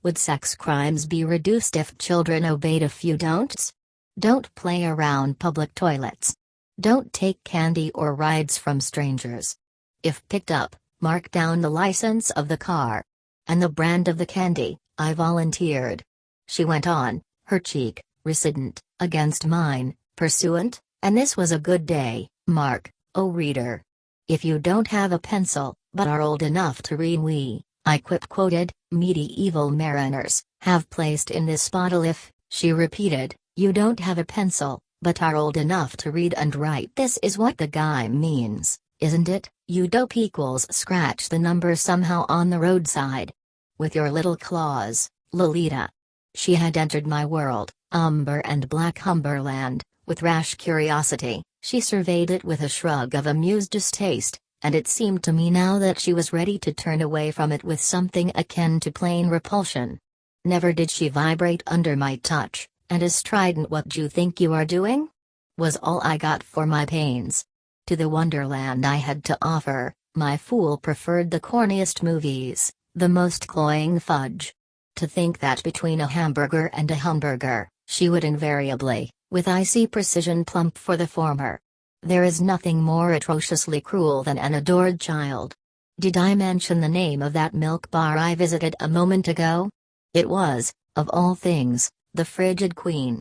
Would sex crimes be reduced if children obeyed a few don'ts? Don't play around public toilets. Don't take candy or rides from strangers. If picked up, mark down the license of the car. And the brand of the candy, I volunteered. She went on, her cheek, recedent, against mine, pursuant, and this was a good day, Mark, oh reader. If you don't have a pencil, but are old enough to read, we, I quoted, medieval mariners, have placed in this bottle if, she repeated, you don't have a pencil, but are old enough to read and write. This is what the guy means, isn't it? You dope equals scratch the number somehow on the roadside. With your little claws, Lolita. She had entered my world, umber and black Humberland, with rash curiosity. She surveyed it with a shrug of amused distaste, and it seemed to me now that she was ready to turn away from it with something akin to plain repulsion. Never did she vibrate under my touch, and a strident "what d'you think you are doing?" was all I got for my pains. To the wonderland I had to offer, my fool preferred the corniest movies, the most cloying fudge. To think that between a hamburger and a Humburger, she would invariably, with icy precision, plump for the former. There is nothing more atrociously cruel than an adored child. Did I mention the name of that milk bar I visited a moment ago? It was, of all things, the Frigid Queen.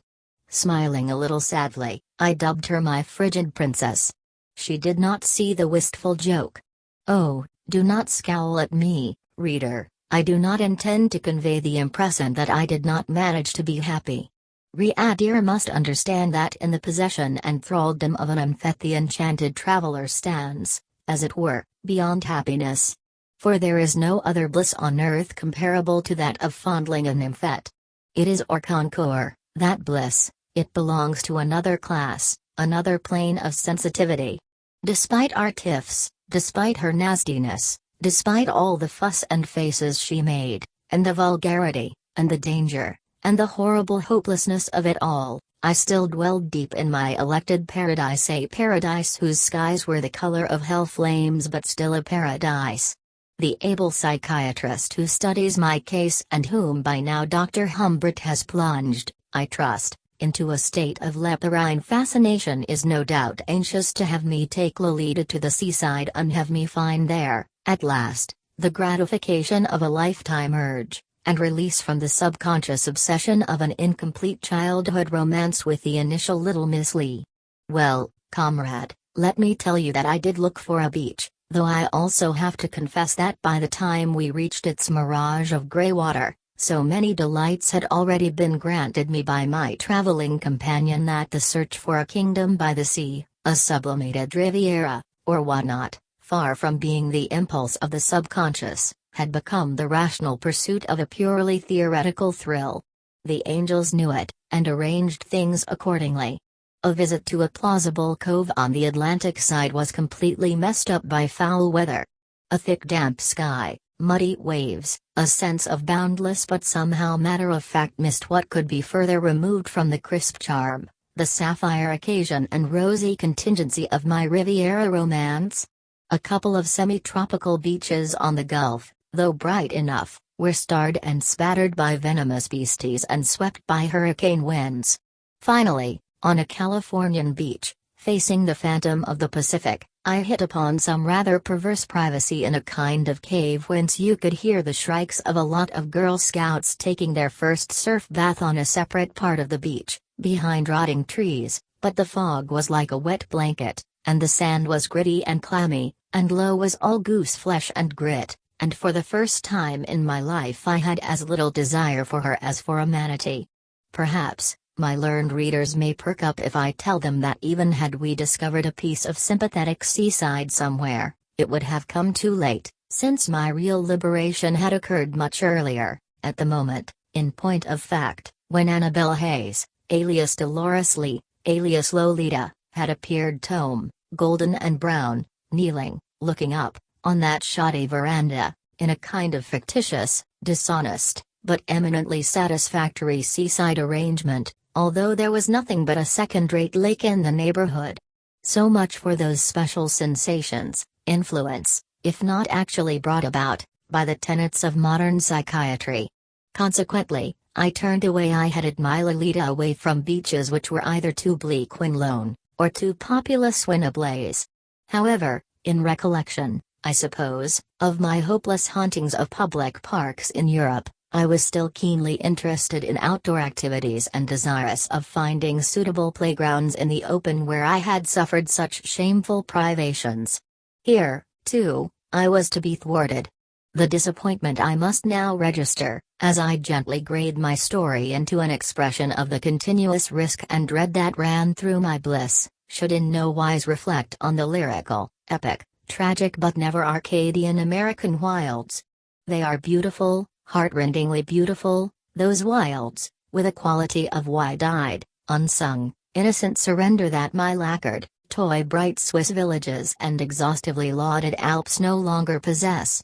Smiling a little sadly, I dubbed her my frigid princess. She did not see the wistful joke. Oh, do not scowl at me, reader. I do not intend to convey the impression that I did not manage to be happy. Reader must understand that in the possession and thraldom of an nymphet the enchanted traveler stands, as it were, beyond happiness. For there is no other bliss on earth comparable to that of fondling a nymphet. It is hors concours, that bliss. It belongs to another class, another plane of sensitivity. Despite our tiffs, despite her nastiness, despite all the fuss and faces she made, and the vulgarity, and the danger, and the horrible hopelessness of it all, I still dwelled deep in my elected paradise, a paradise whose skies were the color of hell flames, but still a paradise. The able psychiatrist who studies my case, and whom by now Dr. Humbert has plunged, I trust, into a state of leporine fascination, is no doubt anxious to have me take Lolita to the seaside and have me find there, at last, the gratification of a lifetime urge, and release from the subconscious obsession of an incomplete childhood romance with the initial little Miss Lee. Well, comrade, let me tell you that I did look for a beach, though I also have to confess that by the time we reached its mirage of grey water, so many delights had already been granted me by my traveling companion that the search for a kingdom by the sea, a sublimated Riviera, or whatnot, far from being the impulse of the subconscious, had become the rational pursuit of a purely theoretical thrill. The angels knew it, and arranged things accordingly. A visit to a plausible cove on the Atlantic side was completely messed up by foul weather. A thick damp sky, muddy waves, a sense of boundless but somehow matter-of-fact mist. What could be further removed from the crisp charm, the sapphire occasion and rosy contingency of my Riviera romance? A couple of semi-tropical beaches on the Gulf, though bright enough, were starred and spattered by venomous beasties and swept by hurricane winds. Finally, on a Californian beach, facing the phantom of the Pacific, I hit upon some rather perverse privacy in a kind of cave whence you could hear the shrieks of a lot of Girl Scouts taking their first surf bath on a separate part of the beach, behind rotting trees, but the fog was like a wet blanket, and the sand was gritty and clammy, And Lo was all goose flesh and grit, and for the first time in my life I had as little desire for her as for a manatee. Perhaps, my learned readers may perk up if I tell them that even had we discovered a piece of sympathetic seaside somewhere, it would have come too late, since my real liberation had occurred much earlier, at the moment, in point of fact, when Annabel Haze, alias Dolores Lee, alias Lolita, had appeared tome, golden and brown, kneeling, looking up, on that shoddy veranda, in a kind of fictitious, dishonest, but eminently satisfactory seaside arrangement, although there was nothing but a second-rate lake in the neighborhood. So much for those special sensations, influence, if not actually brought about, by the tenets of modern psychiatry. Consequently, I turned away. I headed my Lolita away from beaches which were either too bleak when lone, or too populous when ablaze. However, in recollection, I suppose, of my hopeless hauntings of public parks in Europe, I was still keenly interested in outdoor activities and desirous of finding suitable playgrounds in the open where I had suffered such shameful privations. Here, too, I was to be thwarted. The disappointment I must now register, as I gently grade my story into an expression of the continuous risk and dread that ran through my bliss, should in no wise reflect on the lyrical, epic, tragic but never Arcadian American wilds. They are beautiful, heartrendingly beautiful, those wilds, with a quality of wide-eyed, unsung, innocent surrender that my lacquered, toy-bright Swiss villages and exhaustively lauded Alps no longer possess.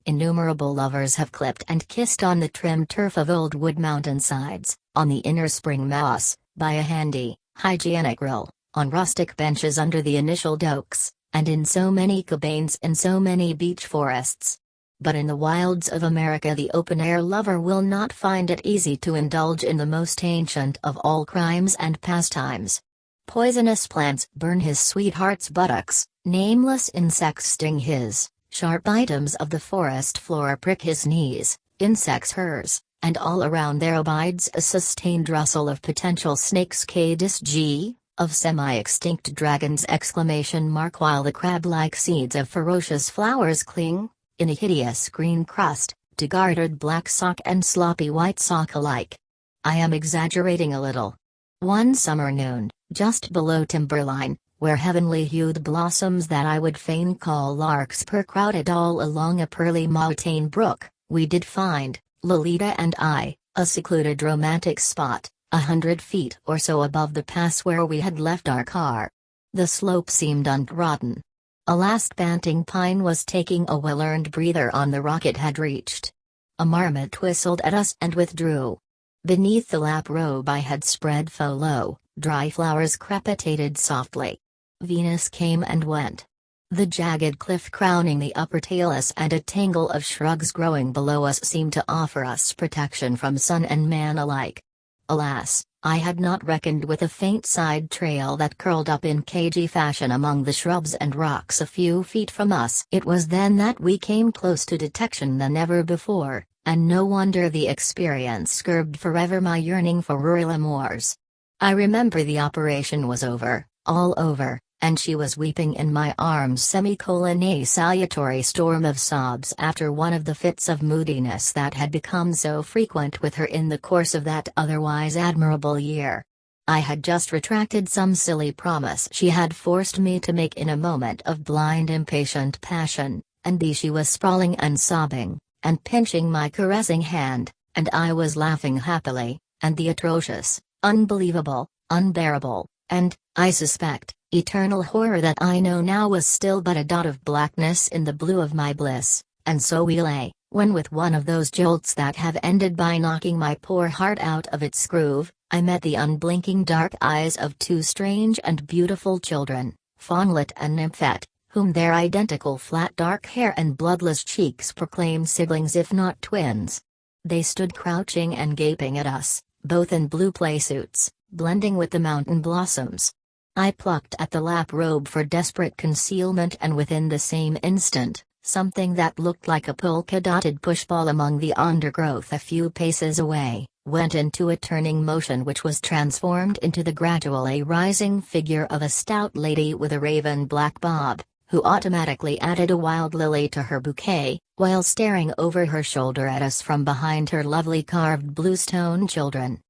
Innumerable lovers have clipped and kissed on the trim turf of old wood mountainsides, on the inner spring moss, by a handy, hygienic rill, on rustic benches under the initial oaks, and in so many cabanes in so many beech forests. But in the wilds of America the open-air lover will not find it easy to indulge in the most ancient of all crimes and pastimes. Poisonous plants burn his sweetheart's buttocks, nameless insects sting his, sharp items of the forest floor prick his knees, insects hers, and all around there abides a sustained rustle of potential snakes K-G, of semi-extinct dragons while the crab-like seeds of ferocious flowers cling, in a hideous green crust, to gartered black sock and sloppy white sock alike. I am exaggerating a little. One summer noon, just below timberline, where heavenly-hued blossoms that I would fain call larkspur crowded all along a pearly mountain brook, we did find, Lolita and I, a secluded romantic spot, 100 feet or so above the pass where we had left our car. The slope seemed untrodden. A last panting pine was taking a well-earned breather on the rock it had reached. A marmot whistled at us and withdrew. Beneath the lap robe I had spread faux low, dry flowers crepitated softly. Venus came and went. The jagged cliff crowning the upper talus and a tangle of shrugs growing below us seemed to offer us protection from sun and man alike. Alas, I had not reckoned with a faint side trail that curled up in cagey fashion among the shrubs and rocks a few feet from us. It was then that we came close to detection than ever before, and no wonder the experience curbed forever my yearning for rural amours. I remember the operation was over, all over, and she was weeping in my arms a salutary storm of sobs after one of the fits of moodiness that had become so frequent with her in the course of that otherwise admirable year. I had just retracted some silly promise she had forced me to make in a moment of blind impatient passion, and she was sprawling and sobbing, and pinching my caressing hand, and I was laughing happily, and the atrocious, unbelievable, unbearable, and, I suspect, eternal horror that I know now was still but a dot of blackness in the blue of my bliss, and so we lay, when with one of those jolts that have ended by knocking my poor heart out of its groove, I met the unblinking dark eyes of two strange and beautiful children, Fawnlet and Nymphette, whom their identical flat dark hair and bloodless cheeks proclaimed siblings if not twins. They stood crouching and gaping at us, both in blue playsuits, blending with the mountain blossoms. I plucked at the lap robe for desperate concealment, and within the same instant, something that looked like a polka-dotted pushball among the undergrowth a few paces away, went into a turning motion which was transformed into the gradually rising figure of a stout lady with a raven black bob, who automatically added a wild lily to her bouquet, while staring over her shoulder at us from behind her lovely carved bluestone children.